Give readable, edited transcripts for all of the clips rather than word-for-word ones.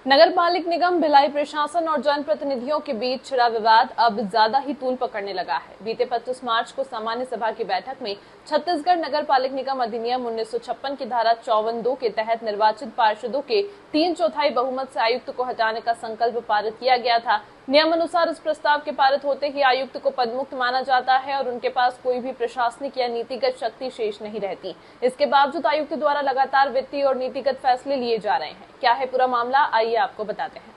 नगर पालिक निगम भिलाई प्रशासन और जनप्रतिनिधियों के बीच छिड़ा विवाद अब ज्यादा ही तूल पकड़ने लगा है। बीते 25 मार्च को सामान्य सभा की बैठक में छत्तीसगढ़ नगर पालिक निगम अधिनियम 1956 की धारा 54(2) के तहत निर्वाचित पार्षदों के 3/4 बहुमत से आयुक्त को हटाने का संकल्प पारित किया गया था। नियम अनुसार इस प्रस्ताव के पारित होते ही आयुक्त को पदमुक्त माना जाता है और उनके पास कोई भी प्रशासनिक या नीतिगत शक्ति शेष नहीं रहती। इसके बावजूद आयुक्त द्वारा लगातार वित्तीय और नीतिगत फैसले लिए जा रहे हैं। क्या है पूरा मामला, आइए आपको बताते हैं।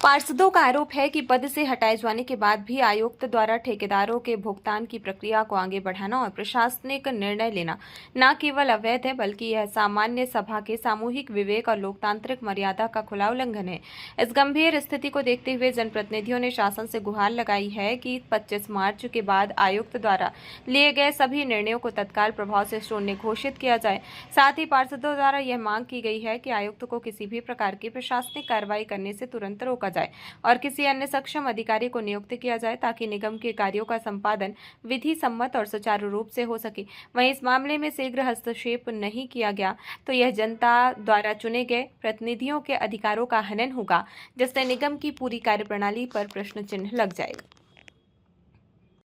पार्षदों का आरोप है कि पद से हटाए जाने के बाद भी आयुक्त द्वारा ठेकेदारों के भुगतान की प्रक्रिया को आगे बढ़ाना और प्रशासनिक निर्णय लेना न केवल अवैध है बल्कि यह सामान्य सभा के सामूहिक विवेक और लोकतांत्रिक मर्यादा का खुला उल्लंघन है। इस गंभीर स्थिति को देखते हुए जनप्रतिनिधियों ने शासन से गुहार लगाई है कि 25 मार्च के बाद आयुक्त द्वारा लिए गए सभी निर्णयों को तत्काल प्रभाव से शून्य घोषित किया जाए। साथ ही पार्षदों द्वारा यह मांग की गई है कि आयुक्त को किसी भी प्रकार की प्रशासनिक कार्रवाई करने से तुरंत रोका जाए और किसी अन्य सक्षम अधिकारी को नियुक्त किया जाए ताकि निगम के कार्यों का संपादन विधि सम्मत और सुचारू रूप से हो सके। वहीं इस मामले में शीघ्र हस्तक्षेप नहीं किया गया तो यह जनता द्वारा चुने गए प्रतिनिधियों के अधिकारों का हनन होगा, जिससे निगम की पूरी कार्यप्रणाली पर प्रश्न चिन्ह लग जाएगा।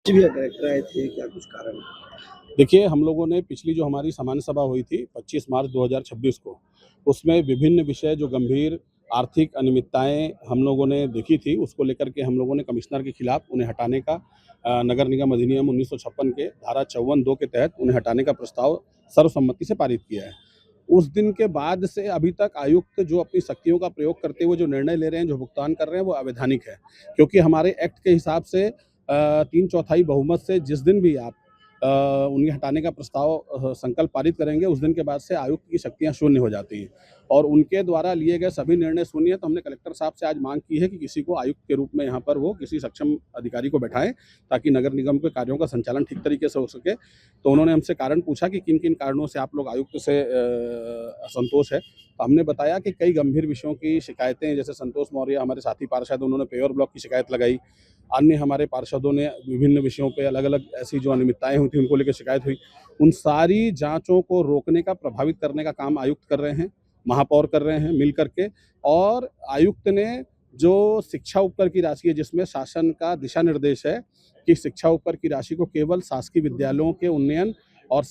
क्या कुछ कारण? देखिए, हम लोगों ने पिछली जो हमारी सामान्य सभा हुई थी 25 मार्च 2026 को, उसमें विभिन्न विषय जो गंभीर आर्थिक अनियमितताएं हम लोगों ने देखी थी, उसको लेकर के हम लोगों ने कमिश्नर के खिलाफ उन्हें हटाने का नगर निगम अधिनियम 1956 के धारा 54(2) के तहत उन्हें हटाने का प्रस्ताव सर्वसम्मति से पारित किया है। उस दिन के बाद से अभी तक आयुक्त जो अपनी शक्तियों का प्रयोग करते हुए जो निर्णय ले रहे हैं, जो भुगतान कर रहे हैं, वो अवैधानिक है। क्योंकि हमारे एक्ट के हिसाब से 3/4 बहुमत से जिस दिन भी आप उन्हें हटाने का प्रस्ताव संकल्प पारित करेंगे, उस दिन के बाद से आयुक्त की शक्तियां शून्य हो जाती हैं और उनके द्वारा लिए गए सभी निर्णय शून्य है। तो हमने कलेक्टर साहब से आज मांग की है कि किसी को आयुक्त के रूप में यहाँ पर वो किसी सक्षम अधिकारी को बैठाएं ताकि नगर निगम के कार्यों का संचालन ठीक तरीके से हो सके। तो उन्होंने हमसे कारण पूछा कि किन किन कारणों से आप लोग आयुक्त से असंतोष है। तो हमने बताया कि कई गंभीर विषयों की शिकायतें, जैसे संतोष मौर्य हमारे साथी पार्षद, उन्होंने पेवर ब्लॉक की शिकायत लगाई। अन्य हमारे पार्षदों ने विभिन्न विषयों पे अलग अलग ऐसी जो अनियमितताएं हुई थी उनको लेकर शिकायत हुई। उन सारी जांचों को रोकने का, प्रभावित करने का काम आयुक्त कर रहे हैं, महापौर कर रहे हैं मिल करके। और आयुक्त ने जो शिक्षा उपकर की राशि है, जिसमें शासन का दिशा निर्देश है कि शिक्षा उपकर की राशि को केवल शासकीय विद्यालयों के उन्नयन और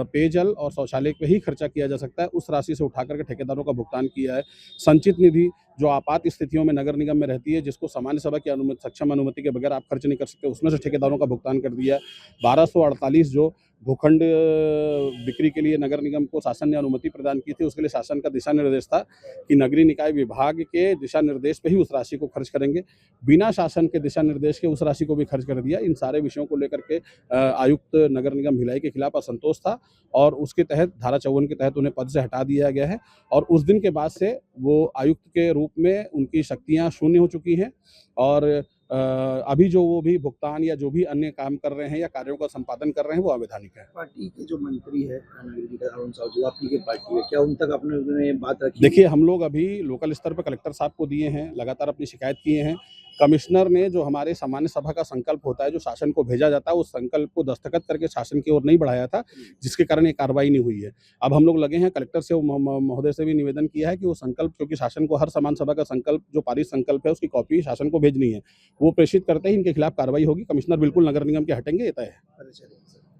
पेयजल और शौचालय पे ही खर्चा किया जा सकता है, उस राशि से उठा करके ठेकेदारों का भुगतान किया है। संचित निधि जो आपात स्थितियों में नगर निगम में रहती है, जिसको सामान्य सभा की सक्षम अनुमति के बगैर आप खर्च नहीं कर सकते, उसमें से ठेकेदारों का भुगतान कर दिया है। 1248 जो भूखंड बिक्री के लिए नगर निगम को शासन ने अनुमति प्रदान की थी, उसके लिए शासन का दिशा निर्देश था कि नगरीय निकाय विभाग के दिशा निर्देश पे ही उस राशि को खर्च करेंगे। बिना शासन के दिशा निर्देश के उस राशि को भी खर्च कर दिया। इन सारे विषयों को लेकर के आयुक्त नगर निगम भिलाई के खिलाफ असंतोष था और उसके तहत धारा 54 के तहत उन्हें पद से हटा दिया गया है। और उस दिन के बाद से वो आयुक्त के रूप में उनकी शक्तियाँ शून्य हो चुकी हैं और अभी जो वो भी भुगतान या जो भी अन्य काम कर रहे हैं या कार्यों का संपादन कर रहे हैं, वो अवैधानिक है। पार्टी के जो मंत्री है अरुण साहू जो आपकी पार्टी है, क्या उन तक आपने बात रखी? देखिए, हम लोग अभी लोकल स्तर पर कलेक्टर साहब को दिए हैं, लगातार अपनी शिकायत किए हैं। कमिश्नर ने जो हमारे सामान्य सभा का संकल्प होता है, जो शासन को भेजा जाता है, उस संकल्प को दस्तखत करके शासन की ओर नहीं बढ़ाया था, जिसके कारण ये कार्रवाई नहीं हुई है। अब हम लोग लगे हैं, कलेक्टर से महोदय से भी निवेदन किया है कि वो संकल्प, क्योंकि शासन को हर सामान्य सभा का संकल्प जो पारित संकल्प है उसकी कॉपी शासन को भेजनी है, वो प्रेषित करते ही इनके खिलाफ कार्रवाई होगी। कमिश्नर बिल्कुल नगर निगम के हटेंगे, ये तय है।